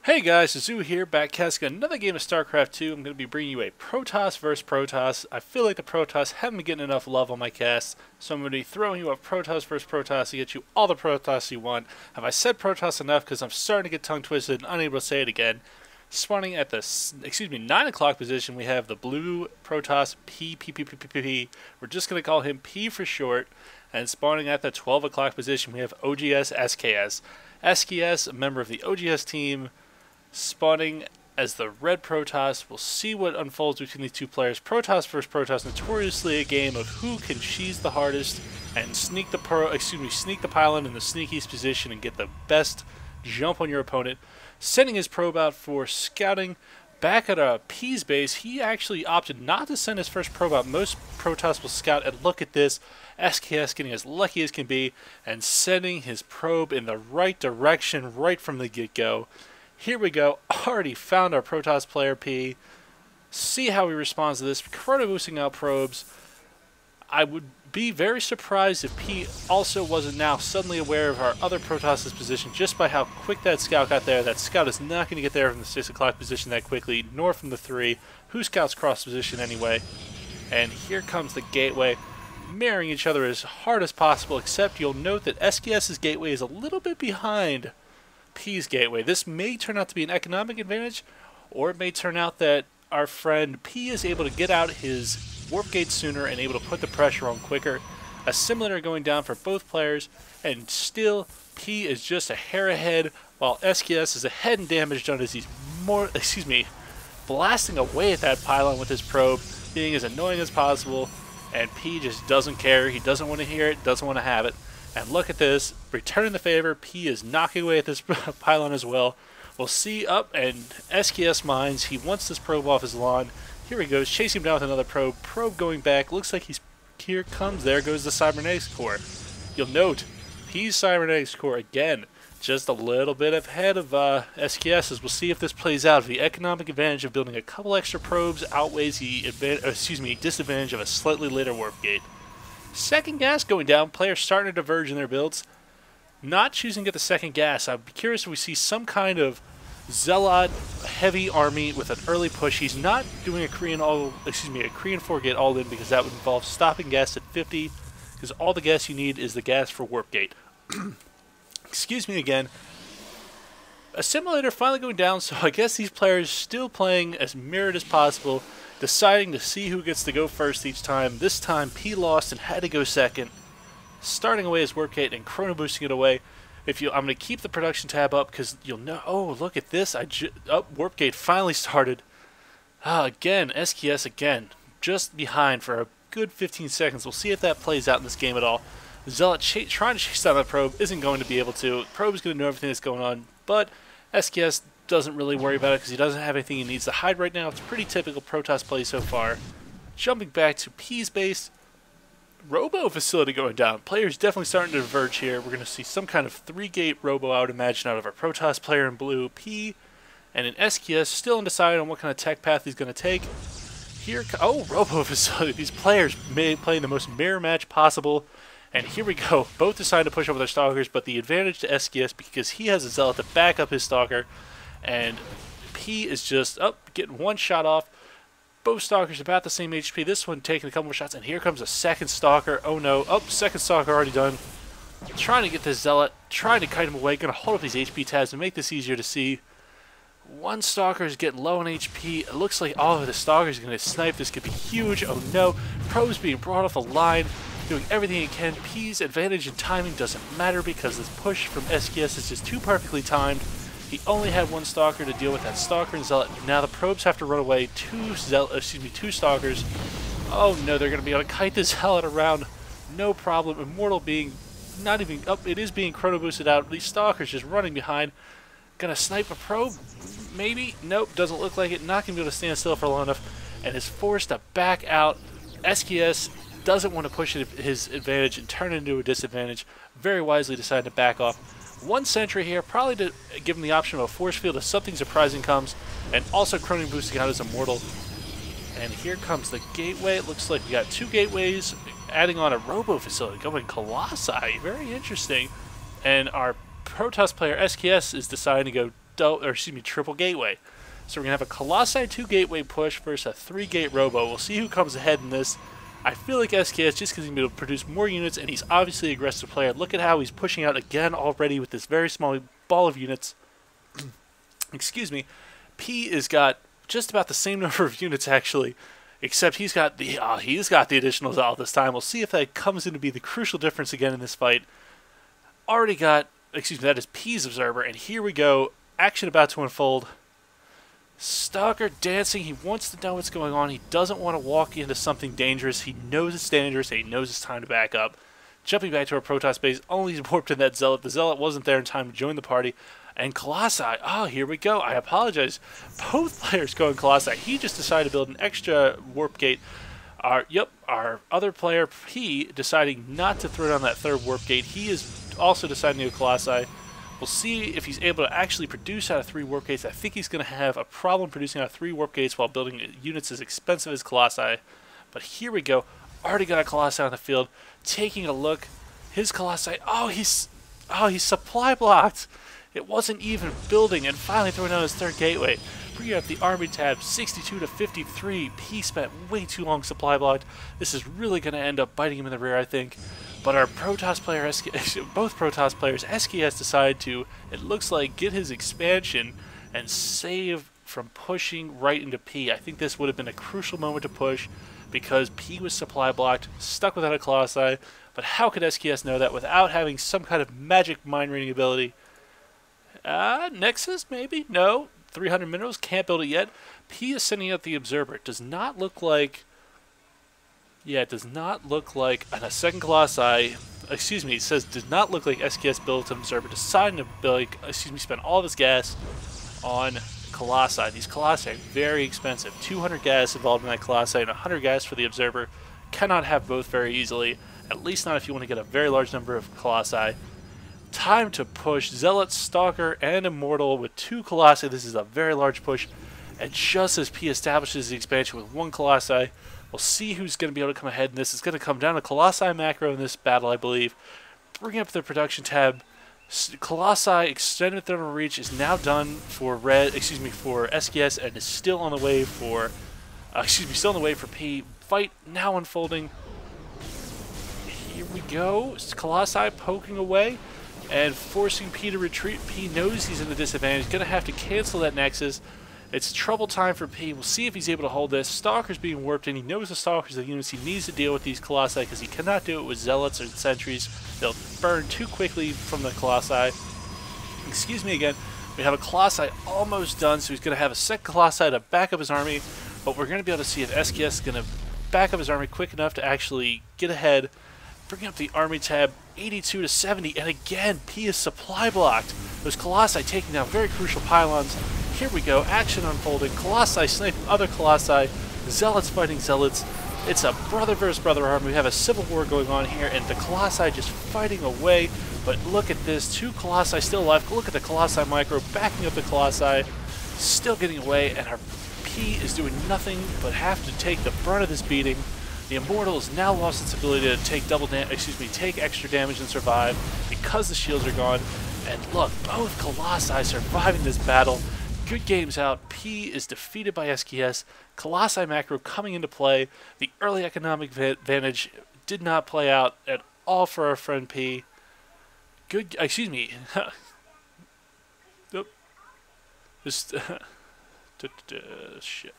Hey guys, Tizzou here, back casting another game of Starcraft 2. I'm going to be bringing you a Protoss versus Protoss. I feel like the Protoss haven't been getting enough love on my cast, so I'm going to be throwing you a Protoss versus Protoss to get you all the Protoss you want. Have I said Protoss enough? Because I'm starting to get tongue-twisted and unable to say it again. Spawning at the 9 o'clock position, we have the blue Protoss PPPPPP. We're just going to call him P for short. And spawning at the 12 o'clock position, we have oGsSKS. SKS, a member of the OGS team, spawning as the red Protoss. We'll see what unfolds between these two players. Protoss versus Protoss, notoriously a game of who can cheese the hardest and sneak the pylon in the sneakiest position and get the best jump on your opponent. Sending his probe out for scouting back at a P's base. He actually opted not to send his first probe out. Most Protoss will scout, and look at this. SKS getting as lucky as can be and sending his probe in the right direction right from the get-go. Here we go, already found our Protoss player P. See how he responds to this. Chrono boosting out probes. I would be very surprised if P also wasn't now suddenly aware of our other Protoss' position just by how quick that scout got there. That scout is not going to get there from the 6 o'clock position that quickly, nor from the 3. Who scouts cross position anyway? And here comes the gateway, mirroring each other as hard as possible, except you'll note that SKS's gateway is a little bit behind P's gateway. This may turn out to be an economic advantage, or it may turn out that our friend P is able to get out his warp gate sooner and able to put the pressure on quicker. A simulator going down for both players, and still P is just a hair ahead, while SKS is ahead in damage done as he's blasting away at that pylon with his probe, being as annoying as possible, and P just doesn't care. He doesn't want to hear it, doesn't want to have it. And look at this, returning the favor. P is knocking away at this pylon as well. We'll see up, and SKS mines. He wants this probe off his lawn. Here he goes, chasing him down with another probe. Probe going back. Looks like here comes. There goes the cybernetics core. You'll note, P's cybernetics core again, just a little bit ahead of SKS's. We'll see if this plays out. The economic advantage of building a couple extra probes outweighs the disadvantage of a slightly later warp gate. Second gas going down. Players starting to diverge in their builds. Not choosing to get the second gas. I'd be curious if we see some kind of Zealot heavy army with an early push. He's not doing a Korean 4 gate all in, because that would involve stopping gas at 50, because all the gas you need is the gas for warp gate. Excuse me again. A simulator finally going down, so I guess these players still playing as mirrored as possible, deciding to see who gets to go first each time. This time P lost and had to go second, starting away his warp gate and chrono boosting it away. I'm going to keep the production tab up because you'll know. Oh, look at this! Warp gate finally started. Again, SKS again, just behind for a good 15 seconds. We'll see if that plays out in this game at all. Zealot trying to chase down the probe isn't going to be able to. Probe is going to know everything that's going on, but SKS doesn't really worry about it because he doesn't have anything he needs to hide right now. It's pretty typical Protoss play so far. Jumping back to P's base. Robo facility going down. Players definitely starting to diverge here. We're going to see some kind of 3-gate Robo, I would imagine, out of our Protoss player in blue. P and an SKS still undecided on what kind of tech path he's going to take. Robo facility. These players playing the most mirror match possible. And here we go. Both decided to push over their Stalkers, but the advantage to SKS because he has a Zealot to back up his Stalker. And P is just getting one shot off. Both Stalkers about the same HP. This one taking a couple more shots, and here comes a second Stalker. Oh no. Second Stalker already done. Trying to get this Zealot, trying to kite him away. Going to hold up these HP tabs and make this easier to see. One Stalker is getting low on HP. It looks like all of the Stalkers are going to snipe. This could be huge. Oh no. Probe's being brought off the line, doing everything he can. P's advantage in timing doesn't matter because this push from SKS is just too perfectly timed. He only had one Stalker to deal with, that Stalker and Zealot. Now the probes have to run away. Two Stalkers. Oh no, they're going to be able to kite this Zealot around. No problem. Immortal being not even up. It is being chrono boosted out. These Stalkers just running behind. Gonna snipe a probe? Maybe? Nope, doesn't look like it. Not going to be able to stand still for long enough. And is forced to back out. SKS doesn't want to push his advantage and turn it into a disadvantage. Very wisely decided to back off. One sentry here, probably to give him the option of a force field if something surprising comes, and also chrono boosting out his immortal. And here comes the gateway. It looks like we got 2 gateways, adding on a robo facility, going Colossi. Very interesting. And our Protoss player SKS is deciding to go triple gateway. So we're going to have a Colossi 2 gateway push versus a 3 gate Robo. We'll see who comes ahead in this. I feel like SKS, just because he's able to produce more units, and he's obviously an aggressive player. Look at how he's pushing out again already with this very small ball of units. Excuse me. P has got just about the same number of units, actually, except he's got the additionals all this time. We'll see if that comes in to be the crucial difference again in this fight. Already got, that is P's Observer, and here we go. Action about to unfold. Stalker dancing. He wants to know what's going on. He doesn't want to walk into something dangerous. He knows it's dangerous, and he knows it's time to back up. Jumping back to our Protoss base, only warped in that Zealot. The Zealot wasn't there in time to join the party. And Colossi, oh, here we go. I apologize. Both players going Colossi. He just decided to build an extra warp gate. Our other player, P, deciding not to throw down that third warp gate. He is also deciding to go Colossi. We'll see if he's able to actually produce out of 3 warp gates. I think he's going to have a problem producing out of 3 warp gates while building units as expensive as Colossi. But here we go. Already got a Colossi on the field. Taking a look. His Colossi. Oh, he's supply blocked. It wasn't even building, and finally throwing down his 3rd gateway. Bringing up the army tab, 62 to 53. He spent way too long supply blocked. This is really going to end up biting him in the rear, I think. But our Protoss player, both Protoss players, SKS decided to, it looks like, get his expansion and save from pushing right into P. I think this would have been a crucial moment to push because P was supply blocked, stuck without a Colossi. But how could SKS know that without having some kind of magic mind reading ability? Nexus, maybe? No. 300 minerals, can't build it yet. P is sending out the Observer. It does not look like... Yeah, it does not look like... And a second Colossi... Excuse me, it says does not look like SKS built an Observer. Deciding to build, spend all of his gas on Colossi. These Colossi are very expensive. 200 gas involved in that Colossi and 100 gas for the Observer. Cannot have both very easily. At least not if you want to get a very large number of Colossi. Time to push Zealot, Stalker, and Immortal with 2 Colossi. This is a very large push. And just as P establishes the expansion with 1 Colossi, we'll see who's going to be able to come ahead in this. It's going to come down to Colossi macro in this battle, I believe. Bring up the production tab. Colossi extended thermal reach is now done for for SKS and is still on the way for P. Fight now unfolding. Here we go. Colossi poking away and forcing P to retreat. P knows he's in the disadvantage. Going to have to cancel that Nexus. It's trouble time for P. We'll see if he's able to hold this. Stalker's being warped in. He knows the Stalkers are the units he needs to deal with these Colossi because he cannot do it with Zealots or Sentries. They'll burn too quickly from the Colossi. Excuse me again. We have a Colossi almost done, so he's going to have a second Colossi to back up his army. But we're going to be able to see if SKS is going to back up his army quick enough to actually get ahead. Bring up the army tab, 82 to 70, and again, P is supply blocked. Those Colossi taking down very crucial pylons. Here we go, action unfolding. Colossi sniping other Colossi. Zealots fighting Zealots. It's a brother versus brother army. We have a civil war going on here, and the Colossi just fighting away. But look at this, 2 Colossi still alive. Look at the Colossi micro backing up the Colossi, still getting away, and our P is doing nothing but have to take the brunt of this beating. The Immortal has now lost its ability to take take extra damage and survive because the shields are gone. And look, both Colossi surviving this battle. Good games out. P is defeated by SKS. Colossi macro coming into play. The early economic advantage did not play out at all for our friend P. Good, Oop. Just, shit.